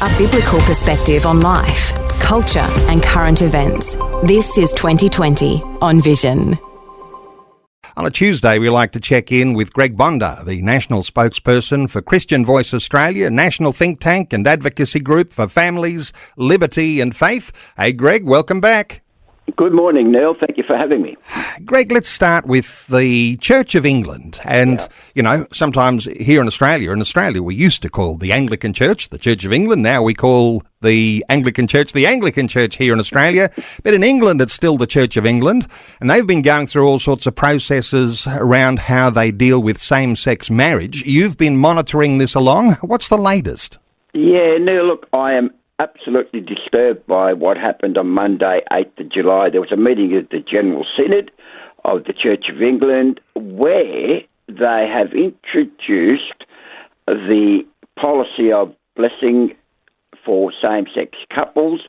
A biblical perspective on life, culture and current events. This is 2020 on Vision. On a Tuesday, we like to check in with Greg Bondar, the national spokesperson for Christian Voice Australia, national think tank and advocacy group for families, liberty and faith. Hey, Greg, welcome back. Good morning, Neil. Thank you for having me. Greg, let's start with the Church of England. And, you know, sometimes here in Australia we used to call the Anglican Church the Church of England. Now we call the Anglican Church here in Australia. But in England, it's still the Church of England. And they've been going through all sorts of processes around how they deal with same-sex marriage. You've been monitoring this along. What's the latest? Yeah, Neil, look, I am absolutely disturbed by what happened on Monday, 8th of July. There was a meeting of the General Synod of the Church of England where they have introduced the policy of blessing for same-sex couples,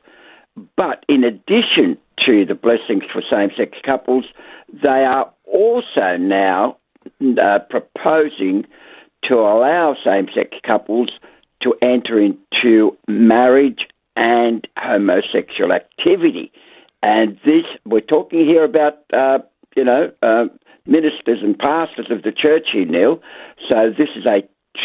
but in addition to the blessings for same-sex couples, they are also now proposing to allow same-sex couples to enter into marriage and homosexual activity. And this, we're talking here about, ministers and pastors of the church here, Neil. So this is a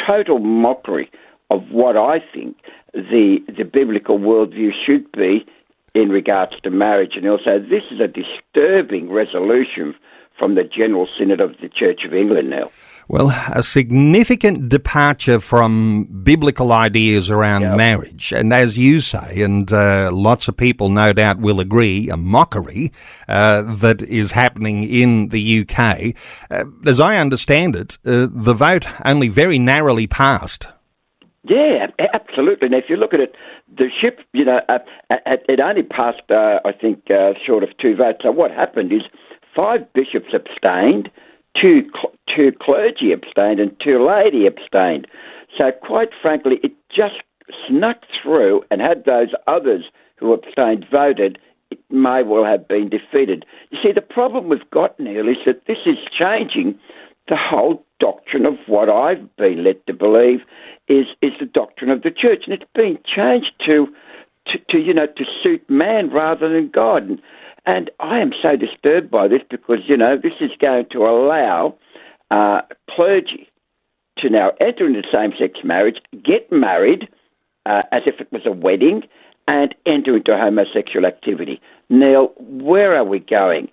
total mockery of what I think the biblical worldview should be in regards to marriage. And also, this is a disturbing resolution from the General Synod of the Church of England now. Well, a significant departure from biblical ideas around marriage. And as you say, and lots of people no doubt will agree, a mockery that is happening in the UK. As I understand it, the vote only very narrowly passed. Yeah, absolutely. Now, if you look at it, the ship, it only passed, short of 2 votes. So what happened is 5 bishops abstained, two clergy abstained, and 2 laity abstained. So quite frankly, it just snuck through, and had those others who abstained voted, it may well have been defeated. You see, the problem we've got, Neil, is that this is changing the whole doctrine of what I've been led to believe is the doctrine of the church, and it's been changed to suit man rather than God. And I am so disturbed by this because, this is going to allow clergy to now enter into same-sex marriage, get married as if it was a wedding, and enter into homosexual activity. Neil, where are we going?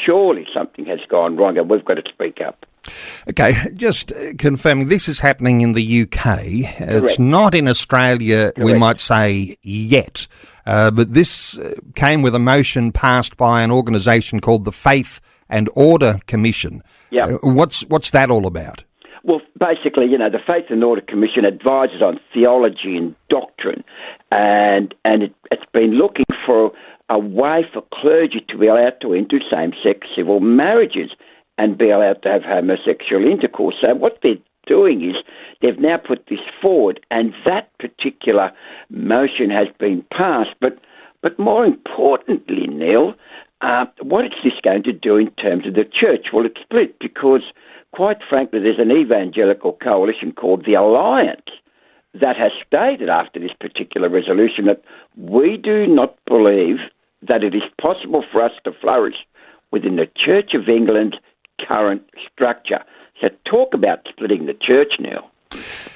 Surely something has gone wrong and we've got to speak up. Okay, just confirming, this is happening in the UK. Correct. It's not in Australia, Correct. We might say, yet. But this came with a motion passed by an organisation called the Faith and Order Commission. Yep. What's that all about? Well, basically, the Faith and Order Commission advises on theology and doctrine, and it's been looking for a way for clergy to be allowed to enter same-sex civil marriages and be allowed to have homosexual intercourse. So what they're doing is they've now put this forward, and that particular motion has been passed. But more importantly, Neil, what is this going to do in terms of the church? Well, it's split because, quite frankly, there's an evangelical coalition called the Alliance that has stated after this particular resolution that we do not believe that it is possible for us to flourish within the Church of England's current structure. So talk about splitting the church now.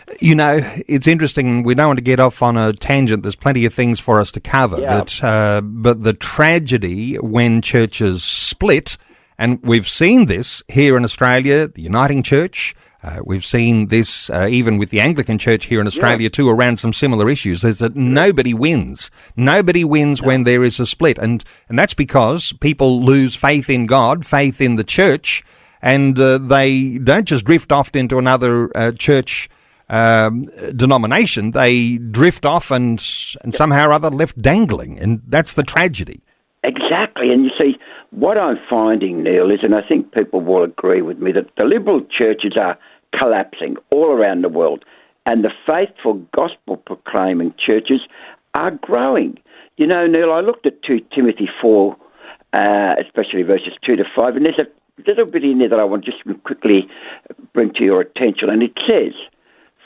It's interesting. We don't want to get off on a tangent. There's plenty of things for us to cover. Yeah. But the tragedy when churches split, and we've seen this here in Australia, the Uniting Church. We've seen this even with the Anglican Church here in Australia too, around some similar issues. There's that nobody wins. Nobody wins when there is a split. And that's because people lose faith in God, faith in the church, and they don't just drift off into another church denomination. They drift off and somehow or other left dangling. And that's the tragedy. Exactly. And you see, what I'm finding, Neil, is, and I think people will agree with me, that the liberal churches are collapsing all around the world, and the faithful gospel-proclaiming churches are growing. Neil, I looked at 2 Timothy 4, especially verses 2 to 5, and there's a little bit in there that I want to just quickly bring to your attention, and it says,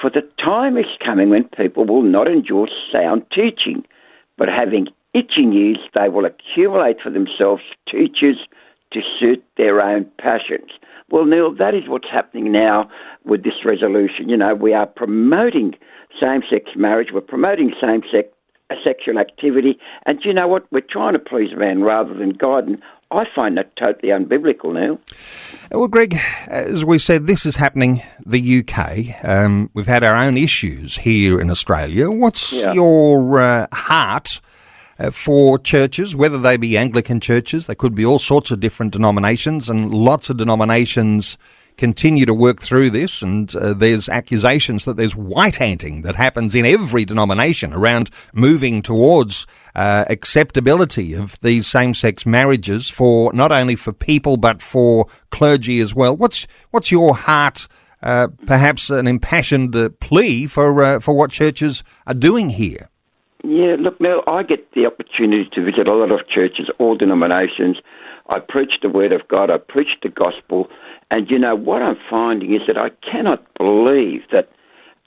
For the time is coming when people will not endure sound teaching, but having itching ears, they will accumulate for themselves teachers to suit their own passions. Well, Neil, that is what's happening now with this resolution. You know, we are promoting same-sex marriage, we're promoting same-sex sexual activity, and you know what? We're trying to please man rather than God, and I find that totally unbiblical now. Well, Greg, as we said, this is happening the UK. We've had our own issues here in Australia. What's your heart for churches, whether they be Anglican churches? They could be all sorts of different denominations, and lots of denominations continue to work through this, and there's accusations that there's white-anting that happens in every denomination around moving towards acceptability of these same-sex marriages for not only for people but for clergy as well. What's your heart, perhaps an impassioned plea for what churches are doing here? Yeah, look, Neil, I get the opportunity to visit a lot of churches, all denominations. I preach the Word of God, I preach the gospel, and you know, what I'm finding is that I cannot believe that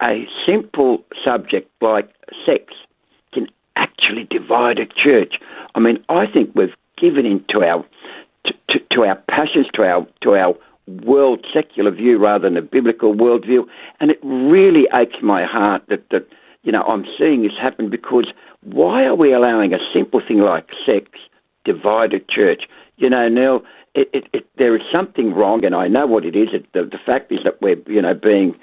a simple subject like sex can actually divide a church. I mean, I think we've given in to our passions, to our world secular view rather than a biblical worldview, and it really aches my heart that you know, I'm seeing this happen, because why are we allowing a simple thing like sex divide a church? You know, Neil, there is something wrong, and I know what it is. The fact is that we're, you know, being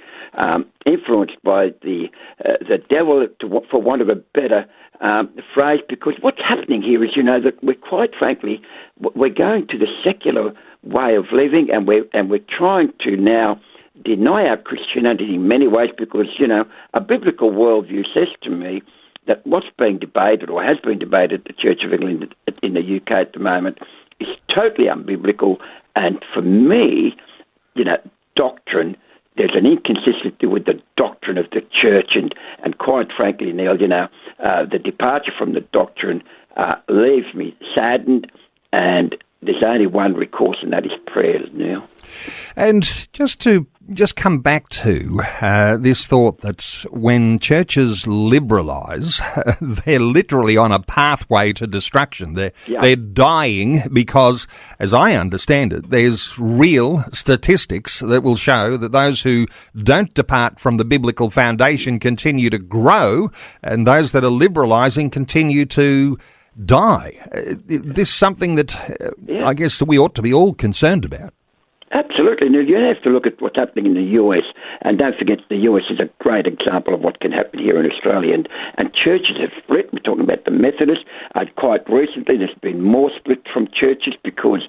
influenced by the devil, for want of a better phrase, because what's happening here is, you know, that we're quite frankly, we're going to the secular way of living, and we're trying to now deny our Christianity in many ways, because, you know, a biblical worldview says to me that what's being debated or has been debated at the Church of England in the UK at the moment is totally unbiblical. And for me, you know, doctrine, there's an inconsistency with the doctrine of the church, and quite frankly, Neil, you know, the departure from the doctrine leaves me saddened, and there's only one recourse, and that is prayer, Neil. And just come back to this thought that when churches liberalise, they're literally on a pathway to destruction. They're dying because, as I understand it, there's real statistics that will show that those who don't depart from the biblical foundation continue to grow, and those that are liberalising continue to die. This is something that I guess we ought to be all concerned about. Absolutely. Now, you have to look at what's happening in the US, and don't forget the US is a great example of what can happen here in Australia, and churches have split. We're talking about the Methodists. Quite recently, there's been more split from churches because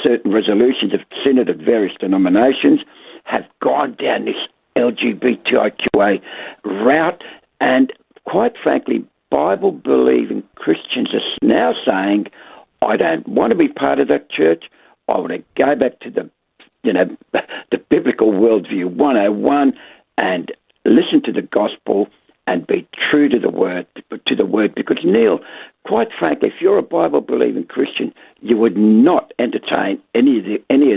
certain resolutions of synod of various denominations have gone down this LGBTIQA route, and quite frankly, Bible-believing Christians are now saying, I don't want to be part of that church. I want to go back to the biblical worldview 101 and listen to the gospel and be true to the word. Because, Neil, quite frankly, if you're a Bible-believing Christian, you would not entertain any of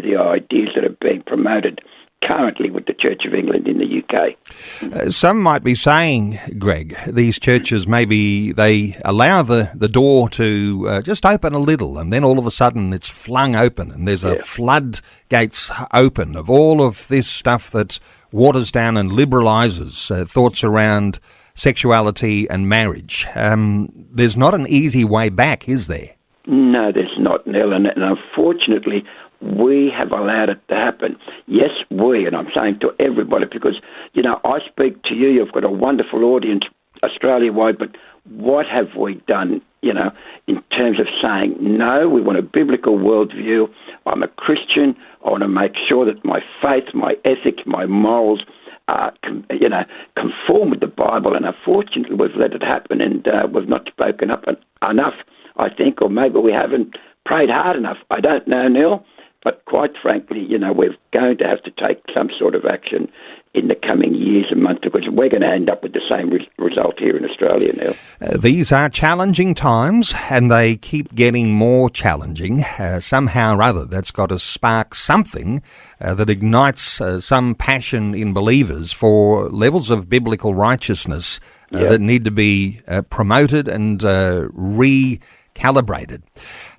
the ideas that are being promoted currently with the Church of England in the UK. Some might be saying, Greg, these churches, maybe they allow the door to just open a little, and then all of a sudden it's flung open, and there's a floodgates open of all of this stuff that waters down and liberalises thoughts around sexuality and marriage. There's not an easy way back, is there? No, there's not, Neil, and unfortunately, we have allowed it to happen. Yes, we, and I'm saying to everybody, because, you know, I speak to you, you've got a wonderful audience Australia-wide, but what have we done, you know, in terms of saying, no, we want a biblical worldview, I'm a Christian, I want to make sure that my faith, my ethics, my morals conform with the Bible, and unfortunately we've let it happen, and we've not spoken up enough, I think, or maybe we haven't prayed hard enough. I don't know, Neil, but quite frankly, you know, we're going to have to take some sort of action in the coming years and months, because we're going to end up with the same result here in Australia now. These are challenging times, and they keep getting more challenging. Somehow or other, that's got to spark something that ignites some passion in believers for levels of biblical righteousness that need to be promoted and recalibrated.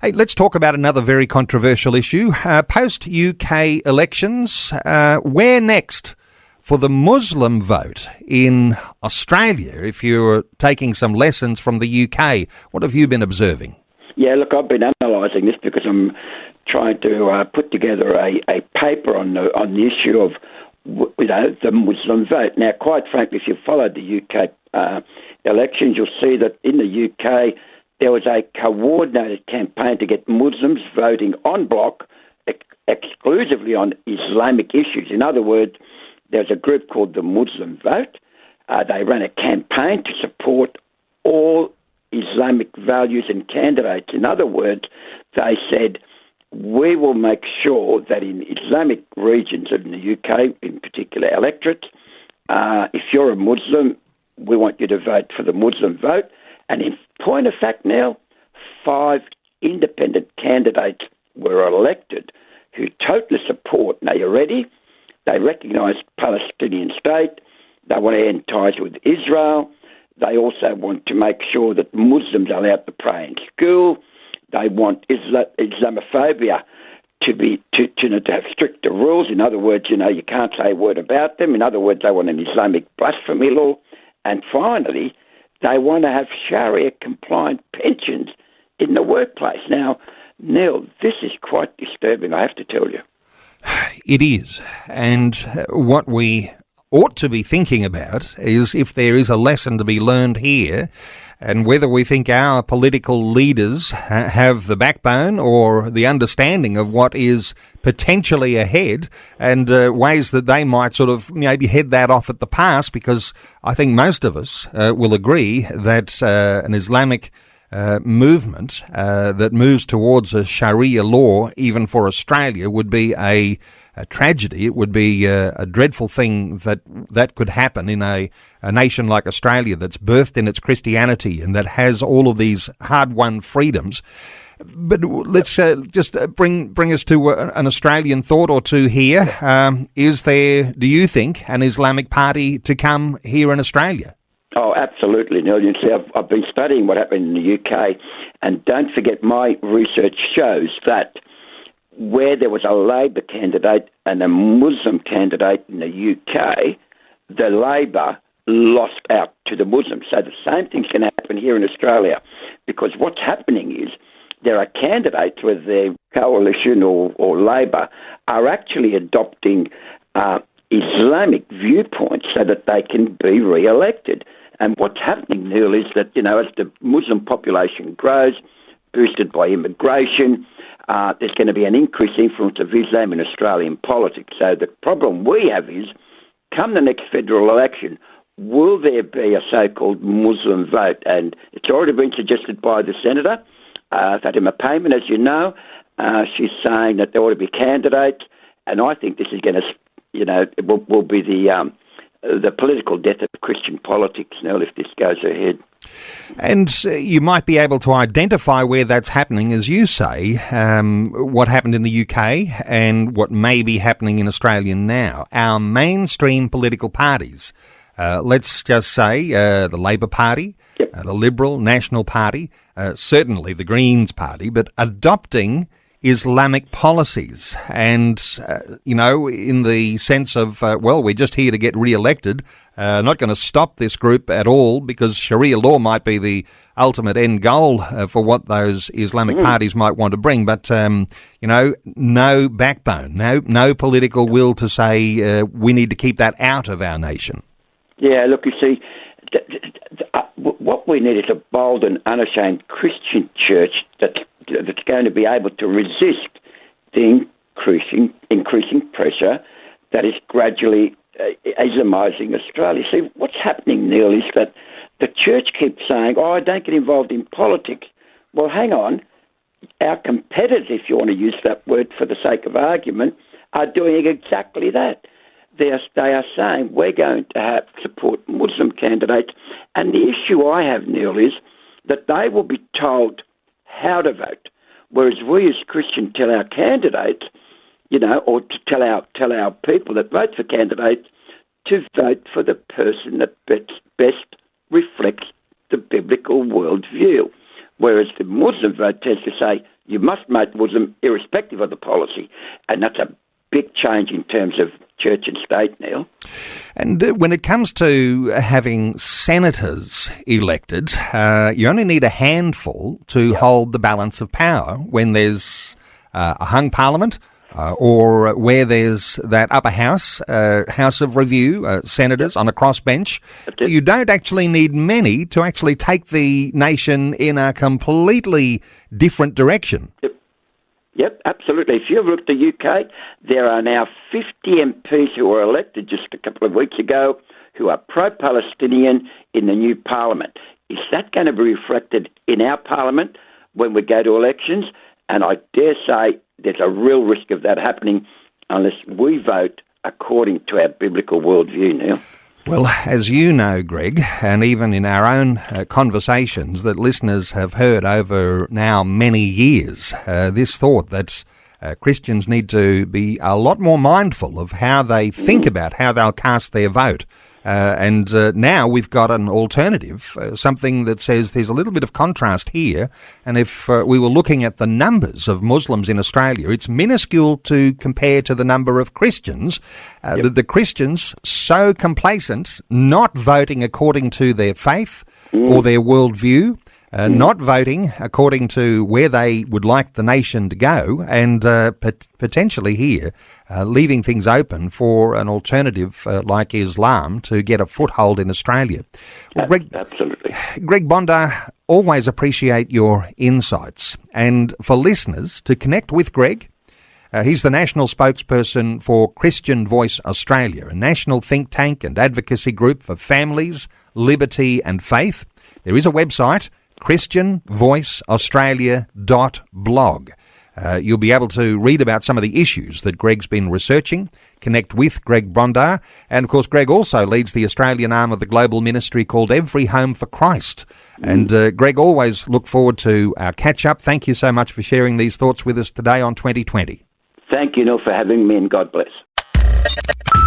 Hey, let's talk about another very controversial issue. Post-UK elections, where next for the Muslim vote in Australia? If you're taking some lessons from the UK, what have you been observing? Yeah, look, I've been analysing this because I'm trying to put together a paper on the issue of the Muslim vote. Now, quite frankly, if you followed the UK elections, you'll see that in the UK there was a coordinated campaign to get Muslims voting en bloc exclusively on Islamic issues. In other words, there's a group called the Muslim Vote. They ran a campaign to support all Islamic values and candidates. In other words, they said, we will make sure that in Islamic regions of the UK, in particular electorates, if you're a Muslim, we want you to vote for the Muslim vote. And in point of fact now, 5 independent candidates were elected who totally support. Now, you ready? They recognise Palestinian state. They want to end ties with Israel. They also want to make sure that Muslims are allowed to pray in school. They want Islamophobia to have stricter rules. In other words, you can't say a word about them. In other words, they want an Islamic blasphemy law. And finally, they want to have Sharia-compliant pensions in the workplace. Now, Neil, this is quite disturbing, I have to tell you. It is. And what we ought to be thinking about is if there is a lesson to be learned here, and whether we think our political leaders have the backbone or the understanding of what is potentially ahead, and ways that they might sort of maybe head that off at the pass, because I think most of us will agree that an Islamic movement that moves towards a Sharia law, even for Australia, would be a tragedy. It would be a dreadful thing that could happen in a nation like Australia that's birthed in its Christianity and that has all of these hard-won freedoms. But let's just bring us to an Australian thought or two here. Is there, do you think, an Islamic party to come here in Australia? Oh, absolutely, Neil. You see, I've been studying what happened in the UK, and don't forget, my research shows that where there was a Labor candidate and a Muslim candidate in the UK, the Labor lost out to the Muslims. So the same thing's going to happen here in Australia, because what's happening is there are candidates with their coalition or Labor are actually adopting Islamic viewpoints so that they can be re-elected. And what's happening, Neil, is that, as the Muslim population grows, boosted by immigration, there's going to be an increased influence of Islam in Australian politics. So the problem we have is, come the next federal election, will there be a so-called Muslim vote? And it's already been suggested by the Senator, Fatima Payman, as you know. She's saying that there ought to be candidates, and I think this is going to, it will be the political death of Christian politics now if this goes ahead. And you might be able to identify where that's happening, as you say, what happened in the UK and what may be happening in Australia now. Our mainstream political parties, let's just say the Labor Party, the Liberal National Party, certainly the Greens Party, but adopting Islamic policies and, in the sense of, we're just here to get re-elected, not going to stop this group at all, because Sharia law might be the ultimate end goal for what those Islamic parties might want to bring. But, no backbone, no political will to say we need to keep that out of our nation. Yeah, look, you see, what we need is a bold and unashamed Christian church that's going to be able to resist the increasing pressure that is gradually Islamizing Australia. See, what's happening, Neil, is that the church keeps saying, don't get involved in politics. Well, hang on. Our competitors, if you want to use that word for the sake of argument, are doing exactly that. they are saying we're going to support Muslim candidates. And the issue I have, Neil, is that they will be told how to vote, whereas we as Christians tell our candidates, or to tell our people that vote for candidates to vote for the person that best reflects the biblical worldview. Whereas the Muslim vote tends to say you must vote Muslim irrespective of the policy. And that's a big change in terms of church and state, Neil. And when it comes to having senators elected, you only need a handful to hold the balance of power when there's a hung parliament, or where there's that upper house, House of Review, senators on a crossbench. You don't actually need many to actually take the nation in a completely different direction. Yep, absolutely. If you look at the UK, there are now 50 MPs who were elected just a couple of weeks ago who are pro-Palestinian in the new parliament. Is that going to be reflected in our parliament when we go to elections? And I dare say there's a real risk of that happening unless we vote according to our biblical worldview now. Well, as you know, Greg, and even in our own conversations that listeners have heard over now many years, this thought that Christians need to be a lot more mindful of how they think about how they'll cast their vote. And now we've got an alternative, something that says there's a little bit of contrast here. And if we were looking at the numbers of Muslims in Australia, it's minuscule to compare to the number of Christians. The Christians so complacent, not voting according to their faith or their worldview, not voting according to where they would like the nation to go, and potentially here leaving things open for an alternative like Islam to get a foothold in Australia. Well, Greg, absolutely. Greg Bondar, always appreciate your insights. And for listeners to connect with Greg, he's the national spokesperson for Christian Voice Australia, a national think tank and advocacy group for families, liberty and faith. There is a website, christianvoiceaustralia.blog. You'll be able to read about some of the issues that Greg's been researching, connect with Greg Bondar, and of course Greg also leads the Australian arm of the global ministry called Every Home for Christ. And Greg, always look forward to our catch-up. Thank you so much for sharing these thoughts with us today on 2020. Thank you, Neil, for having me, and God bless.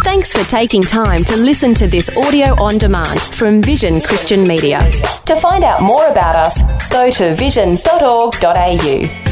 Thanks for taking time to listen to this audio on demand from Vision Christian Media. To find out more about us, go to vision.org.au.